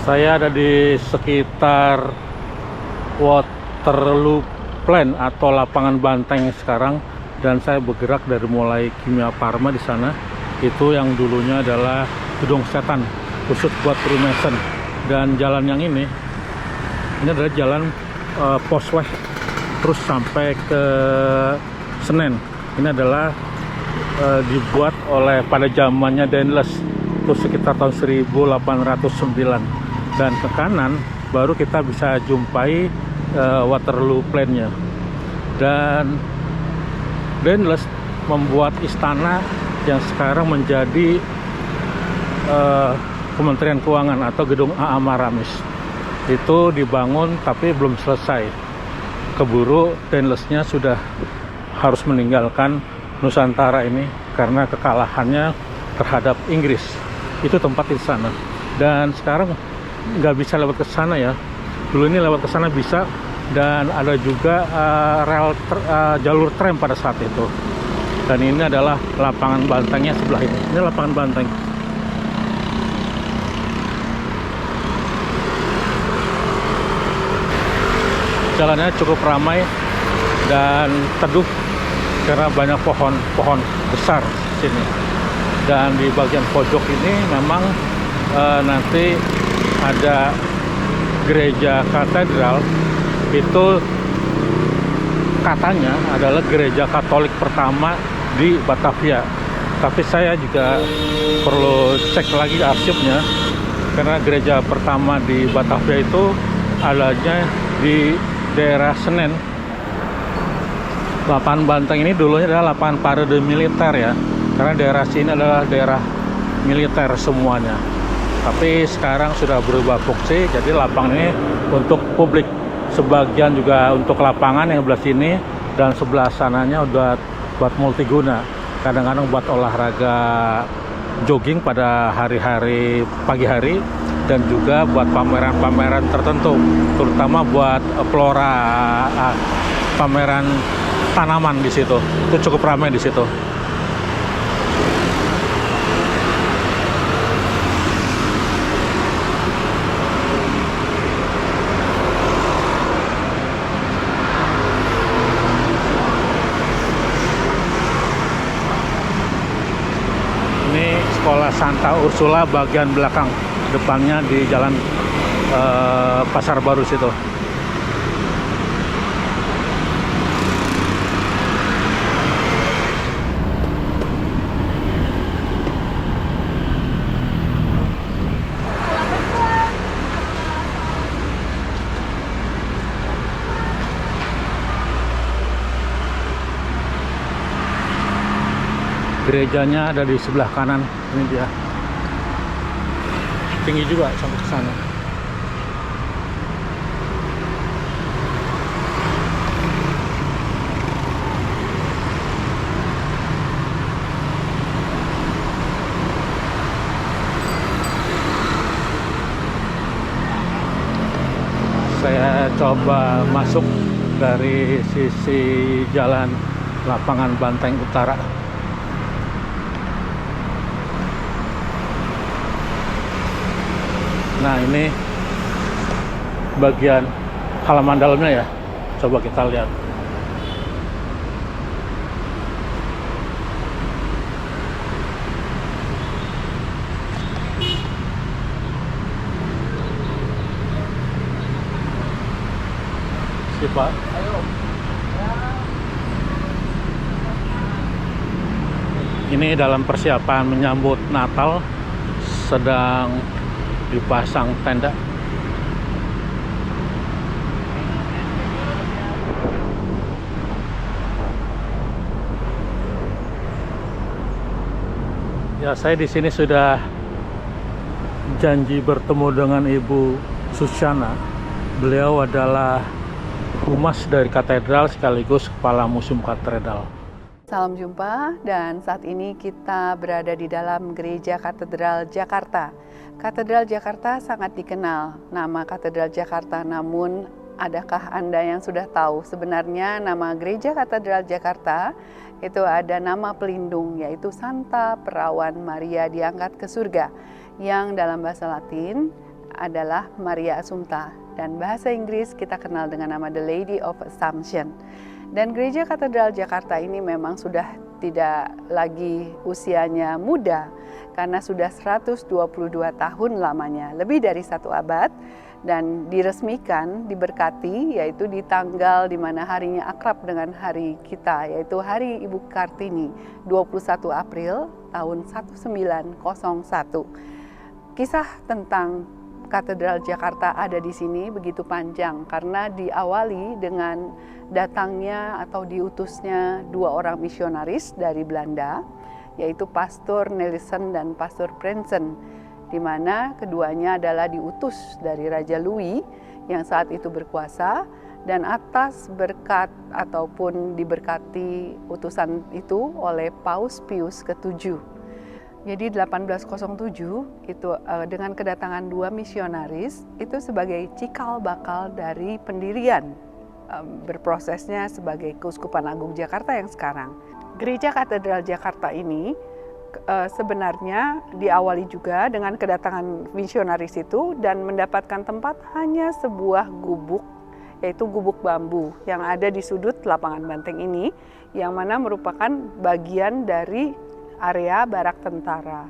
Saya ada di sekitar Waterloo Plain atau lapangan Banteng sekarang, dan saya bergerak dari mulai Kimia Farma di sana. Itu yang dulunya adalah gedung setan khusus buat Freemason, dan jalan yang ini adalah jalan Posway terus sampai ke Senen. Ini adalah dibuat oleh pada zamannya Daimler itu sekitar tahun 1809. Dan ke kanan baru kita bisa jumpai Waterloo Plain-nya. Dan Daimler membuat istana yang sekarang menjadi Kementerian Keuangan atau gedung A.A. Maramis. Itu dibangun tapi belum selesai. Keburu Daimler-nya sudah harus meninggalkan Nusantara ini karena kekalahannya terhadap Inggris. Itu tempat di sana. Dan sekarang nggak bisa lewat ke sana ya. Dulu ini lewat ke sana bisa, dan ada juga jalur tram pada saat itu. Dan ini adalah lapangan Bantengnya sebelah ini. Ini lapangan Banteng. Jalannya cukup ramai dan teduh karena banyak pohon besar di sini. Dan di bagian pojok ini memang nanti ada gereja katedral. Itu katanya adalah gereja Katolik pertama di Batavia. Tapi saya juga perlu cek lagi arsipnya, karena gereja pertama di Batavia itu adanya di daerah Senen. Lapangan Banteng ini dulunya adalah lapangan parade militer ya, karena daerah sini adalah daerah militer semuanya. Tapi sekarang sudah berubah fungsi, jadi lapangan ini untuk publik. Sebagian juga untuk lapangan yang sebelah sini, dan sebelah sananya udah buat multiguna. Kadang-kadang buat olahraga jogging pada hari-hari pagi hari, dan juga buat pameran-pameran tertentu, terutama buat flora, pameran tanaman di situ. Itu cukup ramai di situ. Sekolah Santa Ursula bagian belakang, depannya di jalan Pasar Baru situ. Gerejanya ada di sebelah kanan. Ini dia, tinggi juga sampai ke sana. Saya coba masuk dari sisi jalan lapangan Banteng Utara. Nah, ini bagian halaman dalamnya ya. Coba kita lihat. Pak. Ini dalam persiapan menyambut Natal, sedang dipasang tenda. Ya, saya di sini sudah janji bertemu dengan Ibu Susyana. Beliau adalah humas dari katedral sekaligus kepala museum katedral. Salam jumpa, dan saat ini kita berada di dalam Gereja Katedral Jakarta. Katedral Jakarta sangat dikenal, nama Katedral Jakarta, namun adakah Anda yang sudah tahu sebenarnya nama Gereja Katedral Jakarta itu ada nama pelindung, yaitu Santa Perawan Maria diangkat ke surga, yang dalam bahasa Latin adalah Maria Assumpta, dan bahasa Inggris kita kenal dengan nama The Lady of Assumption. Dan Gereja Katedral Jakarta ini memang sudah tidak lagi usianya muda, karena sudah 122 tahun lamanya, lebih dari 1 abad, dan diresmikan, diberkati, yaitu di tanggal di mana harinya akrab dengan hari kita, yaitu Hari Ibu Kartini, 21 April tahun 1901. Kisah tentang Katedral Jakarta ada di sini begitu panjang, karena diawali dengan datangnya atau diutusnya 2 orang misionaris dari Belanda, yaitu Pastor Nelson dan Pastor Prinsen, di mana keduanya adalah diutus dari Raja Louis yang saat itu berkuasa, dan atas berkat ataupun diberkati utusan itu oleh Paus Pius ke-7. Jadi 1807 itu dengan kedatangan 2 misionaris itu sebagai cikal bakal dari pendirian berprosesnya sebagai Keuskupan Agung Jakarta yang sekarang. Gereja Katedral Jakarta ini sebenarnya diawali juga dengan kedatangan misionaris itu dan mendapatkan tempat hanya sebuah gubuk, yaitu gubuk bambu yang ada di sudut lapangan banteng ini, yang mana merupakan bagian dari area barak tentara.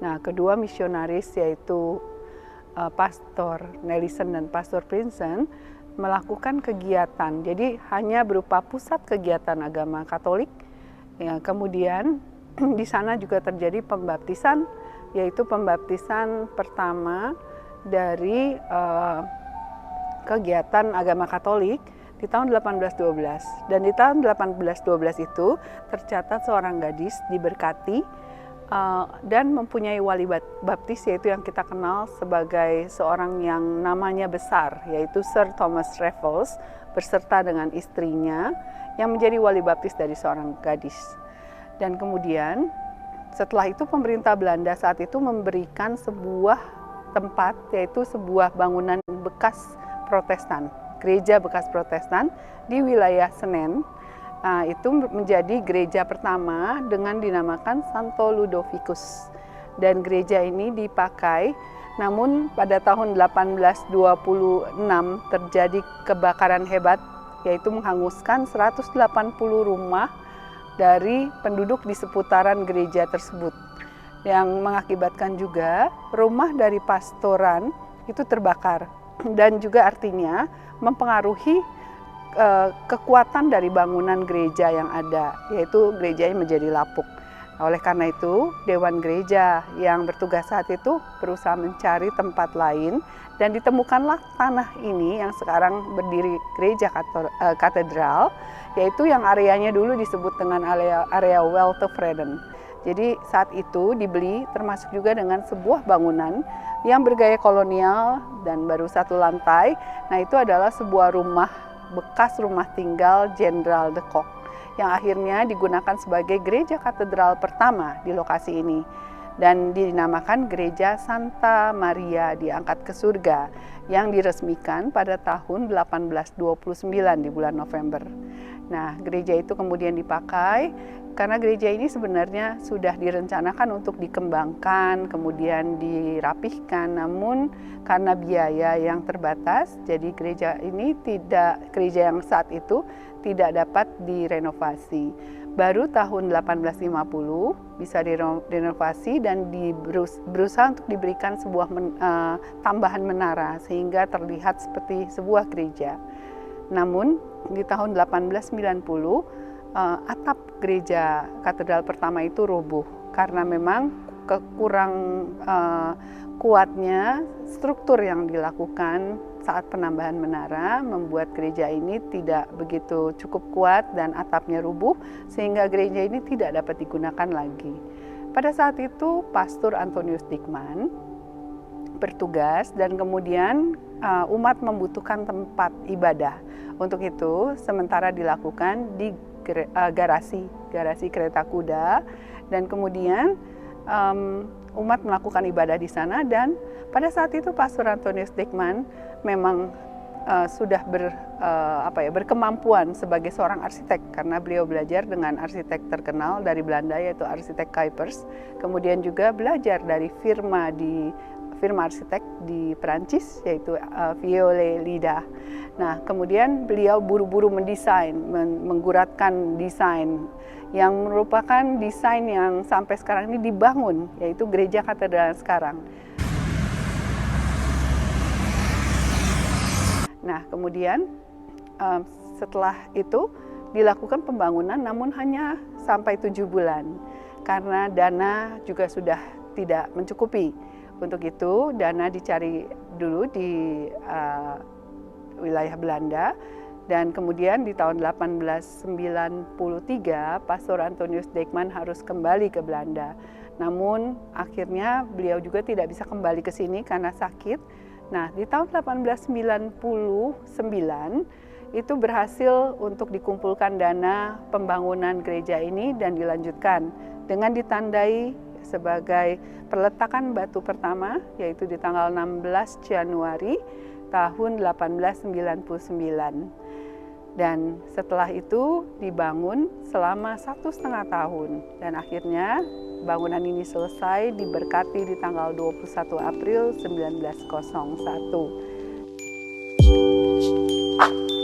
Nah, kedua misionaris yaitu Pastor Nelson dan Pastor Prinsen melakukan kegiatan, jadi hanya berupa pusat kegiatan agama Katolik. Ya, kemudian di sana juga terjadi pembaptisan, yaitu pembaptisan pertama dari kegiatan agama Katolik di tahun 1812. Dan di tahun 1812 itu tercatat seorang gadis diberkati dan mempunyai wali baptis, yaitu yang kita kenal sebagai seorang yang namanya besar, yaitu Sir Thomas Raffles berserta dengan istrinya yang menjadi wali baptis dari seorang gadis. Dan kemudian setelah itu pemerintah Belanda saat itu memberikan sebuah tempat, yaitu sebuah bangunan bekas Protestan, gereja bekas Protestan di wilayah Senen. Nah, itu menjadi gereja pertama dengan dinamakan Santo Ludovicus. Dan gereja ini dipakai, namun pada tahun 1826 terjadi kebakaran hebat, yaitu menghanguskan 180 rumah dari penduduk di seputaran gereja tersebut, yang mengakibatkan juga rumah dari pastoran itu terbakar, dan juga artinya mempengaruhi kekuatan dari bangunan gereja yang ada, yaitu gerejanya menjadi lapuk. Oleh karena itu, Dewan Gereja yang bertugas saat itu berusaha mencari tempat lain, dan ditemukanlah tanah ini yang sekarang berdiri gereja katedral, yaitu yang areanya dulu disebut dengan area Weltevreden. Jadi saat itu dibeli, termasuk juga dengan sebuah bangunan yang bergaya kolonial dan baru 1 lantai. Nah, itu adalah sebuah rumah bekas rumah tinggal Jenderal de Kock yang akhirnya digunakan sebagai gereja katedral pertama di lokasi ini, dan dinamakan Gereja Santa Maria diangkat ke surga, yang diresmikan pada tahun 1829 di bulan November. Nah, gereja itu kemudian dipakai karena gereja ini sebenarnya sudah direncanakan untuk dikembangkan, kemudian dirapihkan, namun karena biaya yang terbatas, jadi gereja yang saat itu tidak dapat direnovasi. Baru tahun 1850 bisa direnovasi dan berusaha untuk diberikan sebuah tambahan menara sehingga terlihat seperti sebuah gereja. Namun di tahun 1890 atap gereja katedral pertama itu roboh karena memang kurang kuatnya struktur yang dilakukan saat penambahan menara, membuat gereja ini tidak begitu cukup kuat dan atapnya rubuh sehingga gereja ini tidak dapat digunakan lagi. Pada saat itu Pastor Antonius Dickmann bertugas dan kemudian umat membutuhkan tempat ibadah. Untuk itu sementara dilakukan di garasi kereta kuda, dan kemudian umat melakukan ibadah di sana. Dan pada saat itu Pastor Antonius Dickmann memang sudah berkemampuan sebagai seorang arsitek karena beliau belajar dengan arsitek terkenal dari Belanda, yaitu arsitek Kuipers. Kemudian juga belajar dari firma di firma arsitek di Perancis, yaitu Viole Lida. Nah, kemudian beliau buru-buru mendesain, mengguratkan desain yang merupakan desain yang sampai sekarang ini dibangun, yaitu gereja katedral sekarang. Nah, kemudian setelah itu dilakukan pembangunan, namun hanya sampai 7 bulan karena dana juga sudah tidak mencukupi. Untuk itu dana dicari dulu di wilayah Belanda, dan kemudian di tahun 1893 Pastor Antonius Dijkman harus kembali ke Belanda. Namun akhirnya beliau juga tidak bisa kembali ke sini karena sakit. Nah, di tahun 1899 itu berhasil untuk dikumpulkan dana pembangunan gereja ini dan dilanjutkan dengan ditandai sebagai peletakan batu pertama, yaitu di tanggal 16 Januari tahun 1899. Dan setelah itu dibangun selama 1,5 tahun, dan akhirnya bangunan ini selesai diberkati di tanggal 21 April 1901.